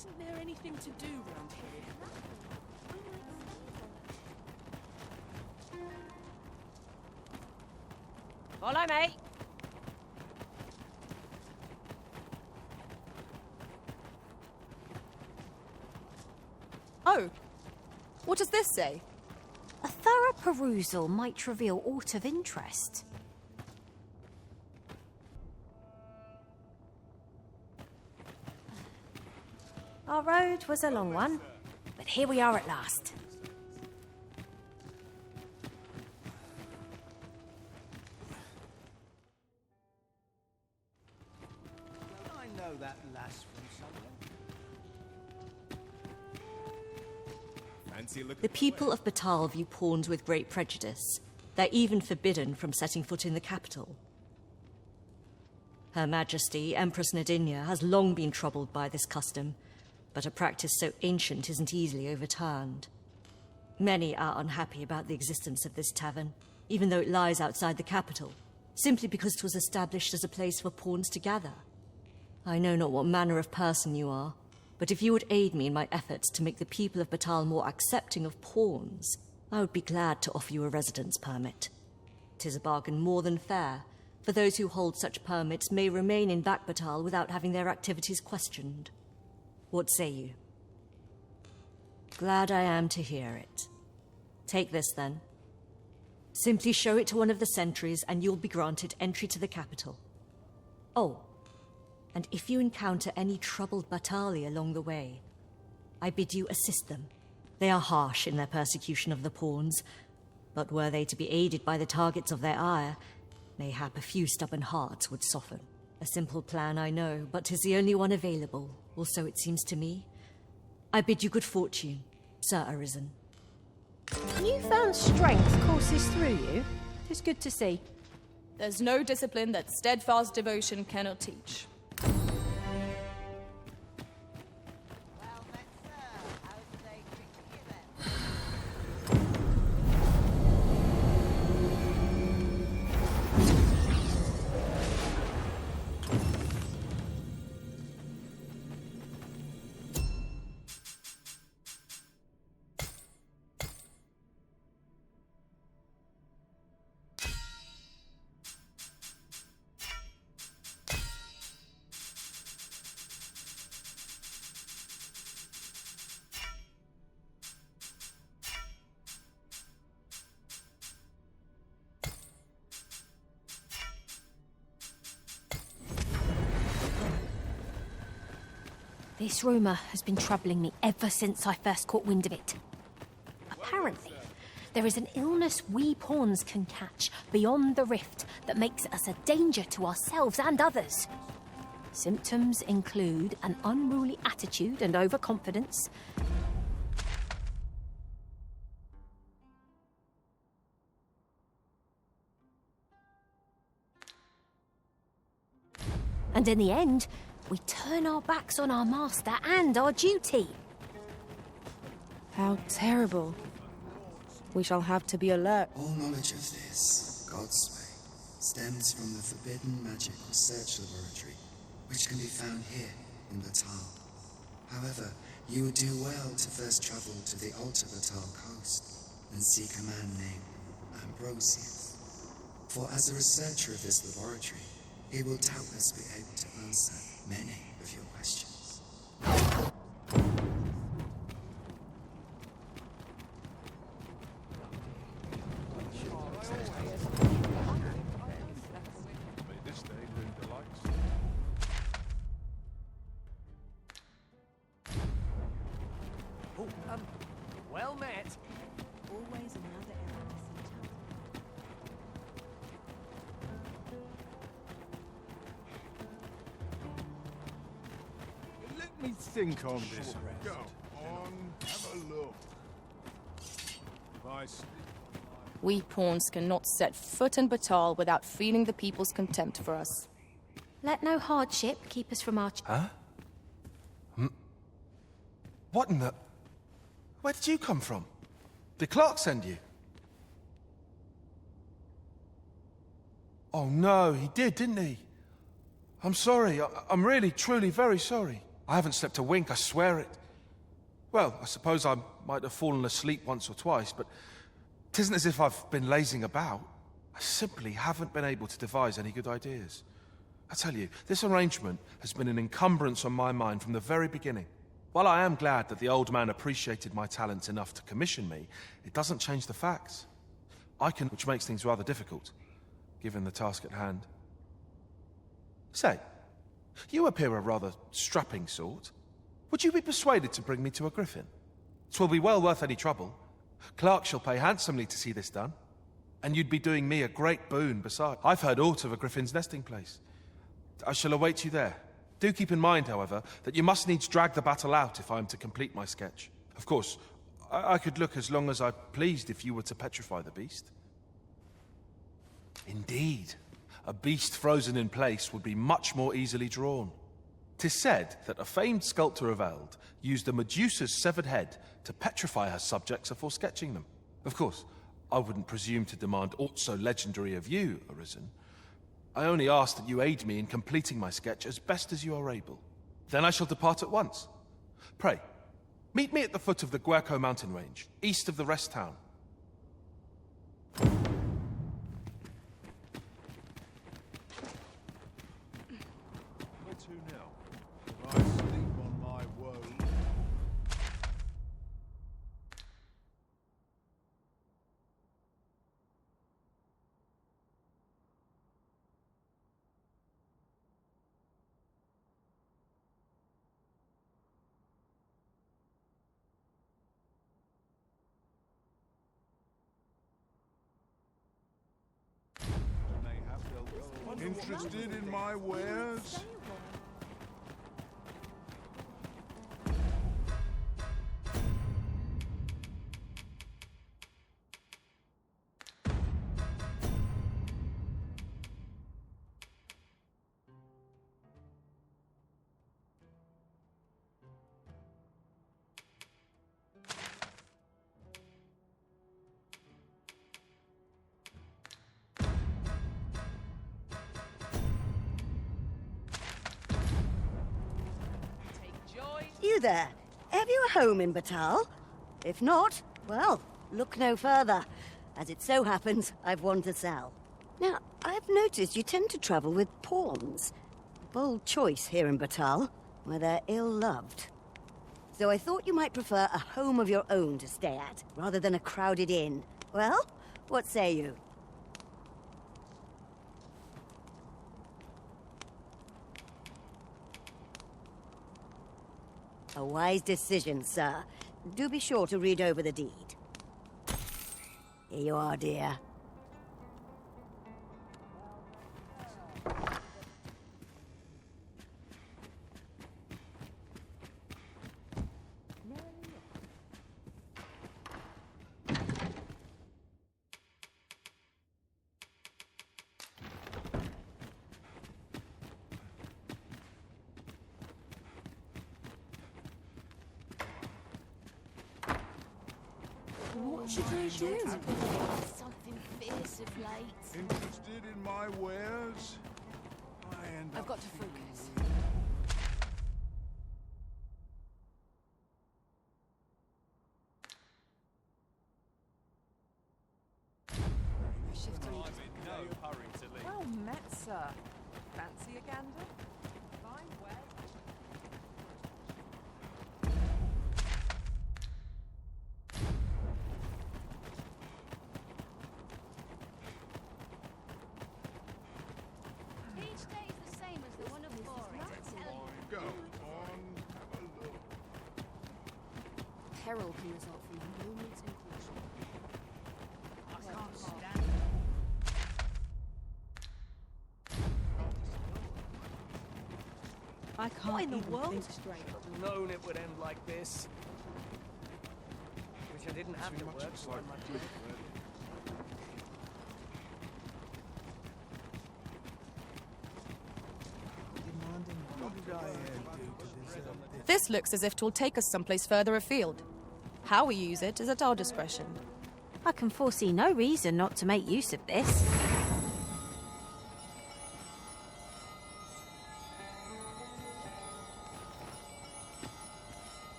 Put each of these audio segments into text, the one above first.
Isn't there anything to do round here? Follow me. Oh, what does this say? A thorough perusal might reveal aught of interest. Our road was a long one, but here we are at last. I know that lass from somewhere. The people of Batal view pawns with great prejudice. They're even forbidden from setting foot in the capital. Her Majesty, Empress Nadinia, has long been troubled by this custom, but a practice so ancient isn't easily overturned. Many are unhappy about the existence of this tavern, even though it lies outside the capital, simply because it was established as a place for pawns to gather. I know not what manner of person you are, but if you would aid me in my efforts to make the people of Batal more accepting of pawns, I would be glad to offer you a residence permit. 'Tis a bargain more than fair, for those who hold such permits may remain in Back Batal without having their activities questioned. What say you? Glad I am to hear it. Take this, then. Simply show it to one of the sentries, and you'll be granted entry to the capital. Oh, and if you encounter any troubled Batali along the way, I bid you assist them. They are harsh in their persecution of the pawns, but were they to be aided by the targets of their ire, mayhap a few stubborn hearts would soften. A simple plan, I know, but 'tis the only one available, or so it seems to me. I bid you good fortune, Sir Arisen. Newfound strength courses through you. 'Tis good to see. There's no discipline that steadfast devotion cannot teach. This rumour has been troubling me ever since I first caught wind of it. Apparently, there is an illness we pawns can catch beyond the rift that makes us a danger to ourselves and others. Symptoms include an unruly attitude and overconfidence, and in the end, we turn our backs on our master and our duty. How terrible. We shall have to be alert. All knowledge of this, God's way, stems from the forbidden magic research laboratory, which can be found here in Batal. However, you would do well to first travel to the Alta Batal coast and seek a man named Ambrosius. For as a researcher of this laboratory, he will doubtless be able to answer many of your questions. Well met. Always another illness in town. Let me think on this. Go on, have a look. We pawns cannot set foot in Batal without feeling the people's contempt for us. Let no hardship keep us from our... Huh? What in the... Where did you come from? Did Clark send you? Oh no, he did, didn't he? I'm sorry. I'm really, truly very sorry. I haven't slept a wink, I swear it. Well, I suppose I might have fallen asleep once or twice, but it isn't as if I've been lazing about. I simply haven't been able to devise any good ideas. I tell you, this arrangement has been an encumbrance on my mind from the very beginning. While I am glad that the old man appreciated my talents enough to commission me, it doesn't change the facts. Which makes things rather difficult, given the task at hand. Say, you appear a rather strapping sort. Would you be persuaded to bring me to a griffin? 'Twill be well worth any trouble. Clark shall pay handsomely to see this done. And you'd be doing me a great boon besides. I've heard aught of a griffin's nesting place. I shall await you there. Do keep in mind, however, that you must needs drag the battle out if I am to complete my sketch. Of course, I could look as long as I pleased if you were to petrify the beast. Indeed, a beast frozen in place would be much more easily drawn. 'Tis said that a famed sculptor of Eld used a Medusa's severed head to petrify her subjects afore sketching them. Of course, I wouldn't presume to demand aught so legendary of you, Arisen. I only ask that you aid me in completing my sketch as best as you are able. Then I shall depart at once. Pray, meet me at the foot of the Guerco mountain range, east of the rest town. Where to now? If I sleep on my woes. Interested in my wares? You there? Have you a home in Batal? If not, well, look no further. As it so happens, I've one to sell. Now, I've noticed you tend to travel with pawns. Bold choice here in Batal, where they're ill-loved. So I thought you might prefer a home of your own to stay at, rather than a crowded inn. Well, what say you? A wise decision, sir. Do be sure to read over the deed. Here you are, dear. What should we do? Something fierce of late. Interested in my wares? I've got to focus. Well met, sir. Fancy a gander? Fine way. Each day is the same as the one before it, I tell you. Go on, have a look. Peril can result from a moment's incaution. I can't stand I can't in the even world? think straight. I've known it would end like this. Wish I didn't have to work so much. This looks as if 'twill take us someplace further afield. How we use it is at our discretion. I can foresee no reason not to make use of this.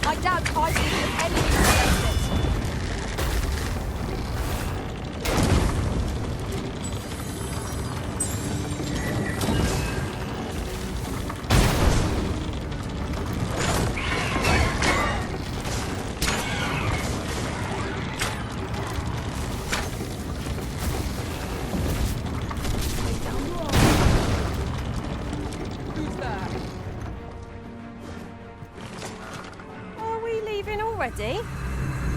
I doubt I see the enemy against it. Who's there? Are we leaving already?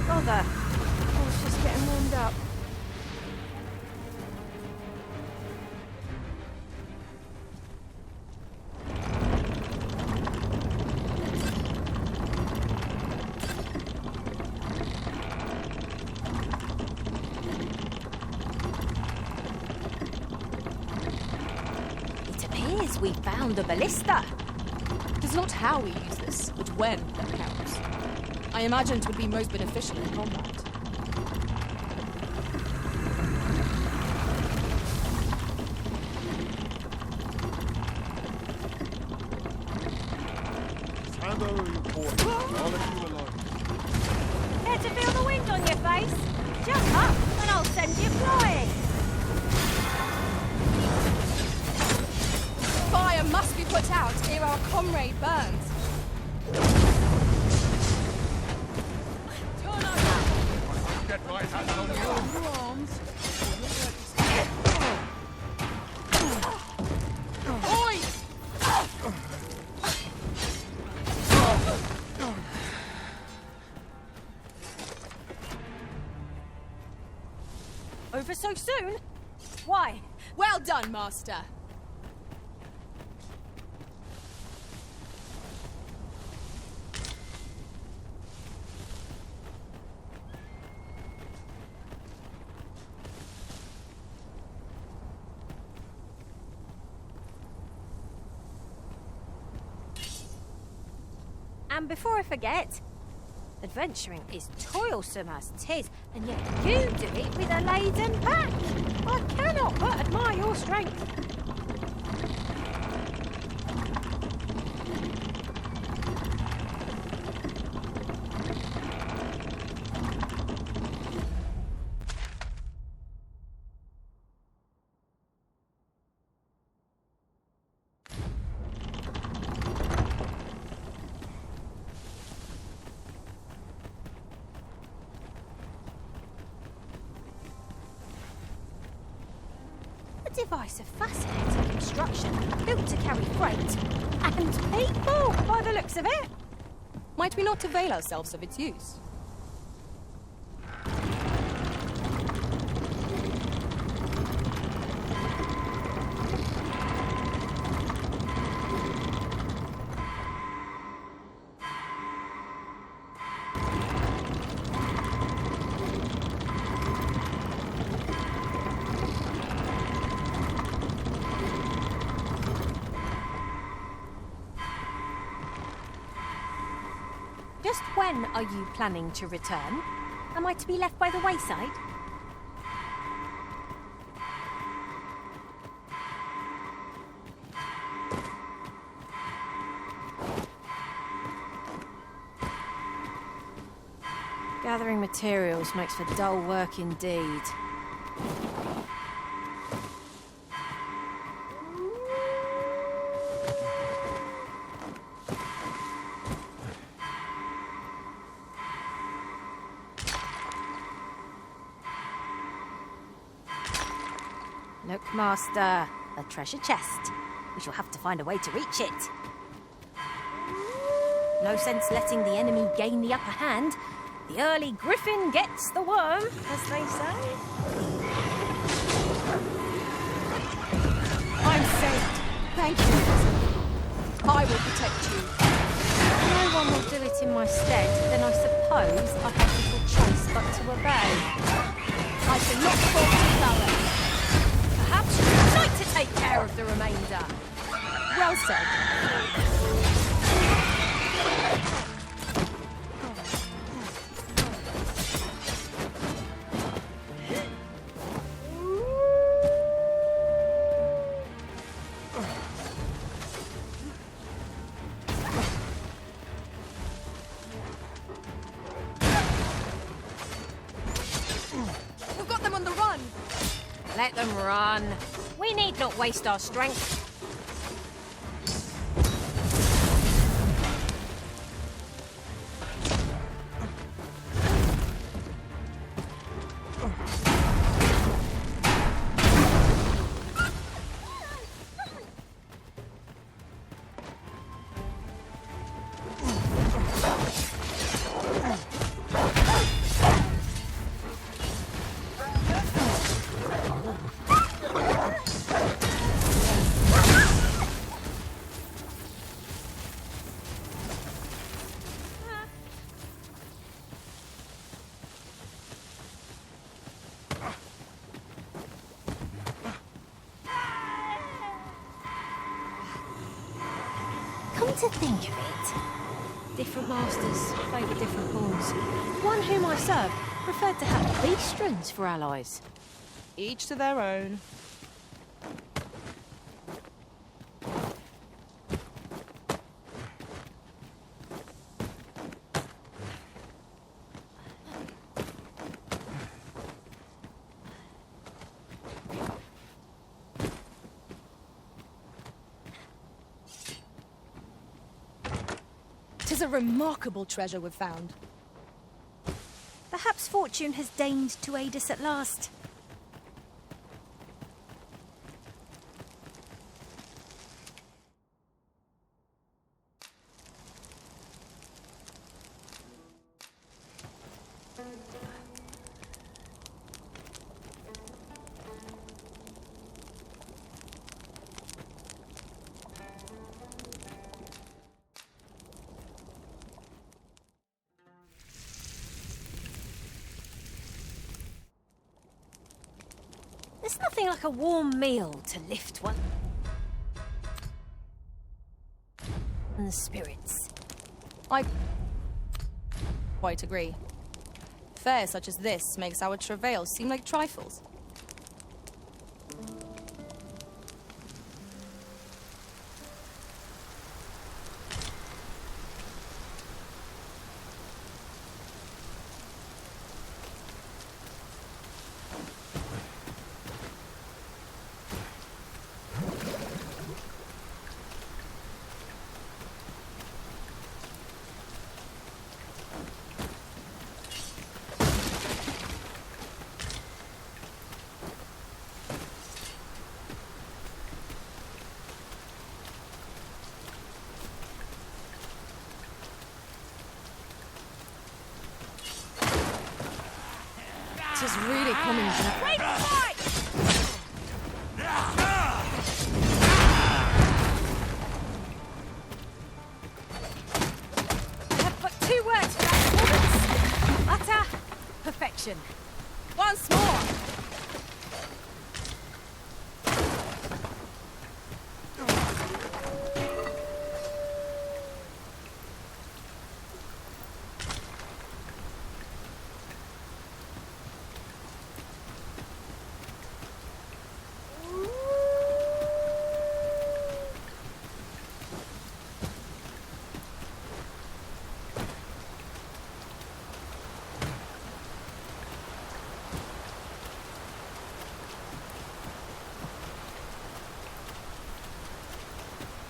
Bother. I was just getting warmed up. It appears we found a ballista. It is not how we use this, but when that counts. I imagine it would be most beneficial in combat. Hand over your boy. I'll let you alone. Care to feel the wind on your face? Jump up and I'll send you flying. Fire must be put out ere our comrade burns. Turn on now. Get my hands on you. Oi! Over so soon? Why? Well done, Master. And before I forget, adventuring is toilsome as 'tis, and yet you do it with a laden pack. I cannot but admire your strength. A device of fascinating construction, built to carry freight and people, by the looks of it. Might we not avail ourselves of its use? Just when are you planning to return? Am I to be left by the wayside? Gathering materials makes for dull work indeed. Look, Master, a treasure chest. We shall have to find a way to reach it. No sense letting the enemy gain the upper hand. The early griffin gets the worm, as they say. I'm saved. Thank you. I will protect you. If no one will do it in my stead, then I suppose I have little choice but to obey. I shall not fall to flower. Perhaps you'd like to take care of the remainder. Well said. Let them run. We need not waste our strength. Come to think of it, different masters favour different pawns. One whom I served preferred to have beastrons for allies. Each to their own. Tis a remarkable treasure we've found. Perhaps fortune has deigned to aid us at last. There's nothing like a warm meal to lift one. And the spirits. I quite agree. Fare such as this makes our travails seem like trifles. This is really coming to that. Wait, fight! I have but two words for that performance. Utter perfection. Once more!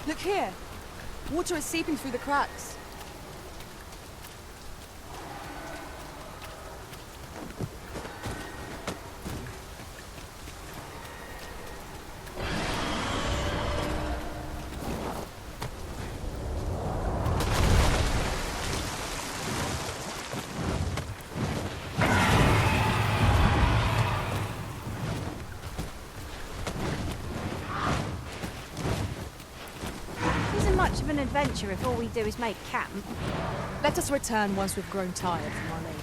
Look here! Water is seeping through the cracks. Much of an adventure if all we do is make camp. Let us return once we've grown tired from our labours.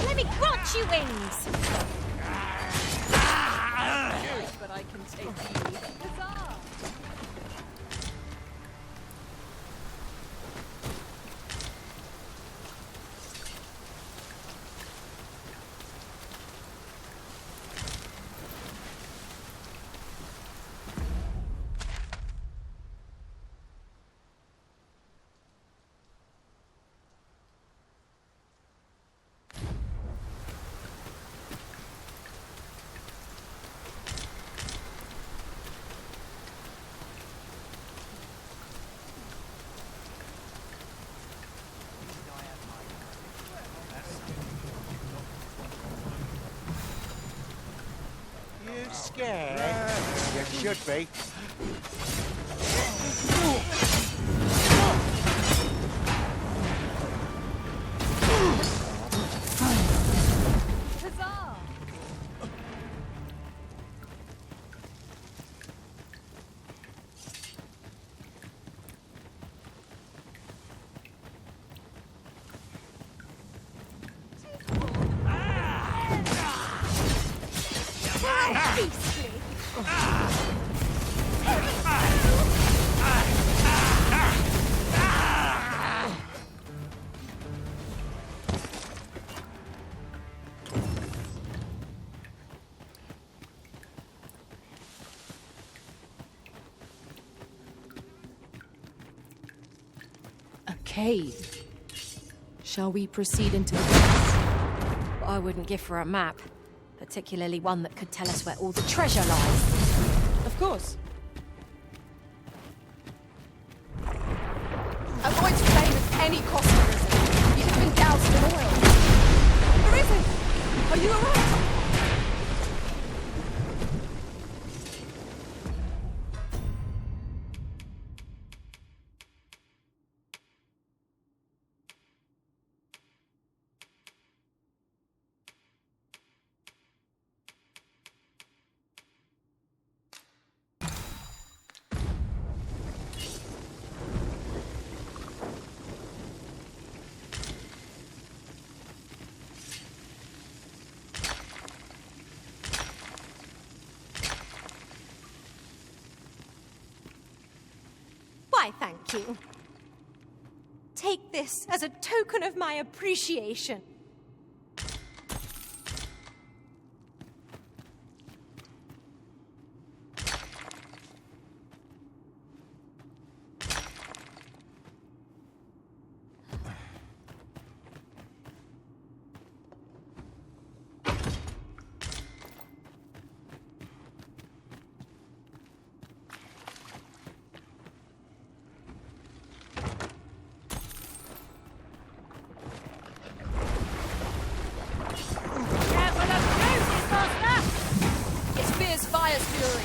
Let me crunch you wings! But I can take you. Huzzah! You scared? You should be. Huzzah! A cave. Shall we proceed into the woods? I wouldn't give for a map, particularly one that could tell us where all the treasure lies. Of course. Avoid playing with any cost, Arisen. You have been doused in oil. Arisen! Are you alright? Why, thank you. Take this as a token of my appreciation. It's fierce fire's fury.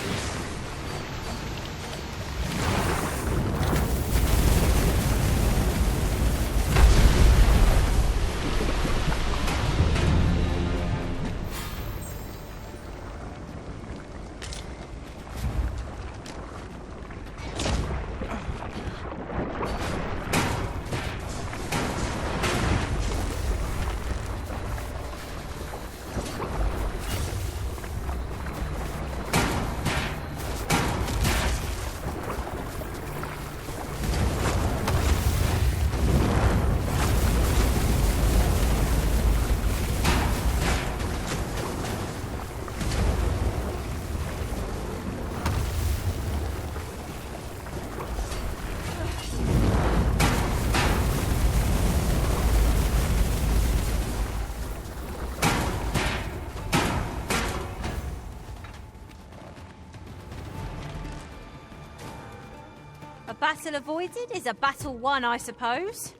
A battle avoided is a battle won, I suppose.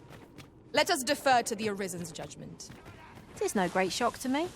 Let us defer to the Arisen's judgment. It is no great shock to me.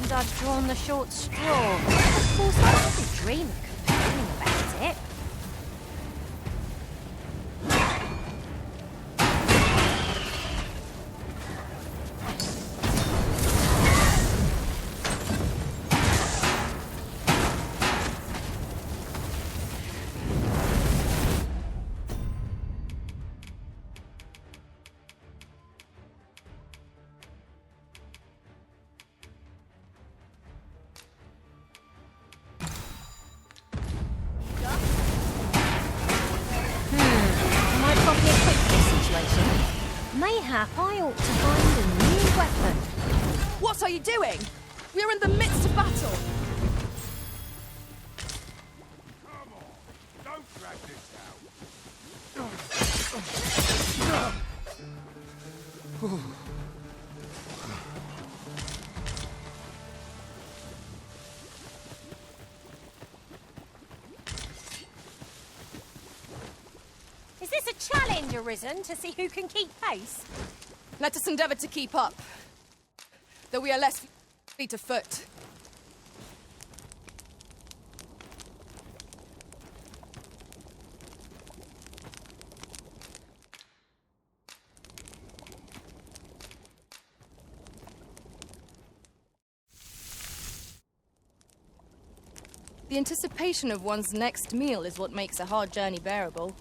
seems I've drawn the short straw. Of course, I didn't dream of complaining about it. Mayhap I ought to find a new weapon. What are you doing? We are in the midst of battle. Come on, don't drag this out. Is this a challenge arisen to see who can keep pace? Let us endeavour to keep up, though we are less fleet of foot. The anticipation of one's next meal is what makes a hard journey bearable.